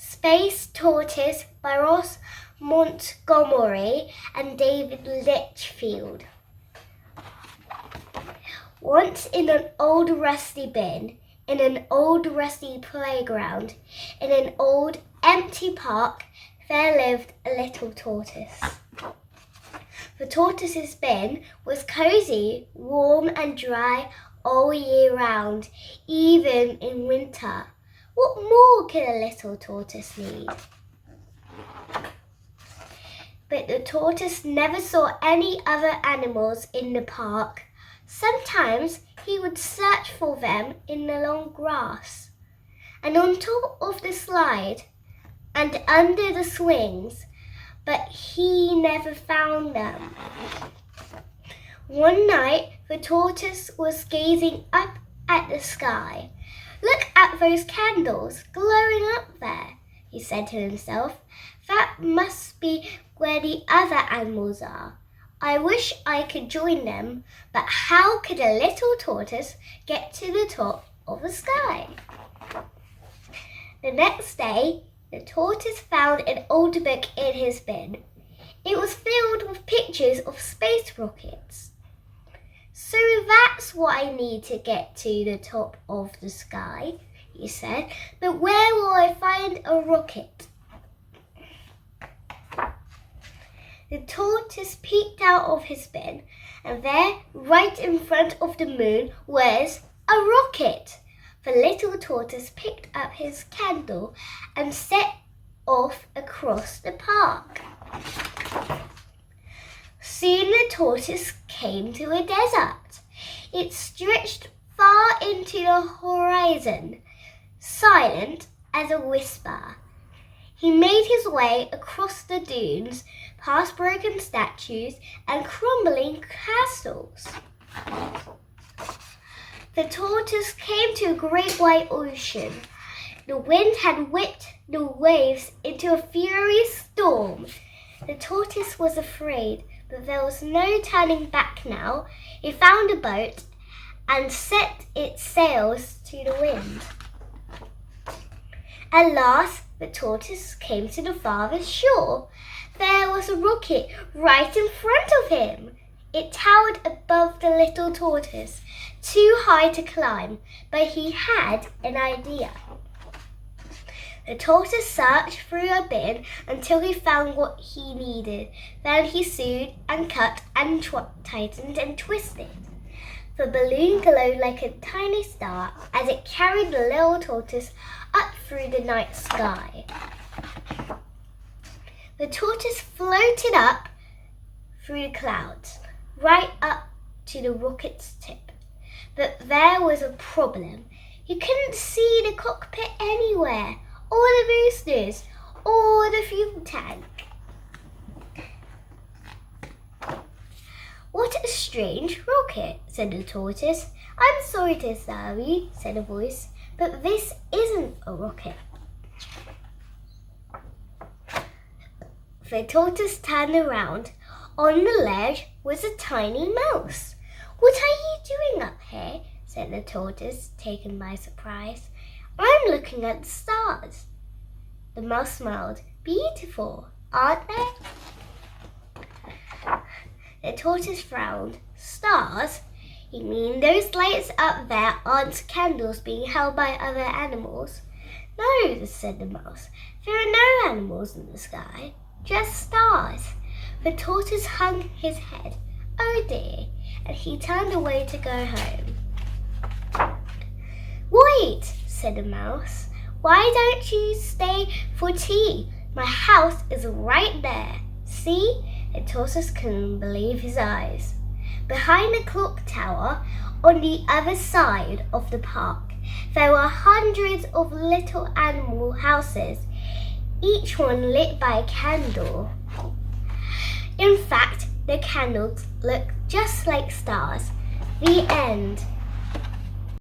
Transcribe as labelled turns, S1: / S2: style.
S1: Space Tortoise by Ross Montgomery and David Litchfield. Once in an old rusty bin, in an old rusty playground, in an old empty park, there lived a little tortoise. The tortoise's bin was cosy, warm and dry all year round, even in winter. What more could a little tortoise need? But the tortoise never saw any other animals in the park. Sometimes he would search for them in the long grass, and on top of the slide, and under the swings, but he never found them. One night, the tortoise was gazing up at the sky. "Look at those candles glowing up there," he said to himself. "That must be where the other animals are. I wish I could join them, but how could a little tortoise get to the top of the sky?" The next day, the tortoise found an old book in his bin. It was filled with pictures of space rockets. "So that's what I need to get to the top of the sky," he said. "But where will I find a rocket?" The tortoise peeked out of his bin, and there, right in front of the moon, was a rocket. The little tortoise picked up his candle and set off across the park. Soon the tortoise came to a desert. It stretched far into the horizon, silent as a whisper. He made his way across the dunes, past broken statues and crumbling castles. The tortoise came to a great white ocean. The wind had whipped the waves into a furious storm. The tortoise was afraid, but there was no turning back now. He found a boat and set its sails to the wind. At last, the tortoise came to the farthest shore. There was a rocket right in front of him. It towered above the little tortoise, too high to climb, but he had an idea. The tortoise searched through a bin until he found what he needed. Then he sewed and cut and tightened and twisted. The balloon glowed like a tiny star as it carried the little tortoise up through the night sky. The tortoise floated up through the clouds, right up to the rocket's tip. But there was a problem. He couldn't see the cockpit anywhere, or the boosters, or the fuel tank. "What a strange rocket," said the tortoise. "I'm sorry to disturb you," said a voice, "but this isn't a rocket." The tortoise turned around. On the ledge was a tiny mouse. "What are you doing up here?" said the tortoise, taken by surprise. "I'm looking at the stars." The mouse smiled. "Beautiful, aren't they?" The tortoise frowned. "Stars? You mean those lights up there aren't candles being held by other animals?" "No," said the mouse. "There are no animals in the sky, just stars." The tortoise hung his head. "Oh dear," and he turned away to go home. "Wait," said the mouse. "Why don't you stay for tea? My house is right there. See?" The tortoise couldn't believe his eyes. Behind the clock tower, on the other side of the park, there were hundreds of little animal houses, each one lit by a candle. In fact, the candles looked just like stars. The end.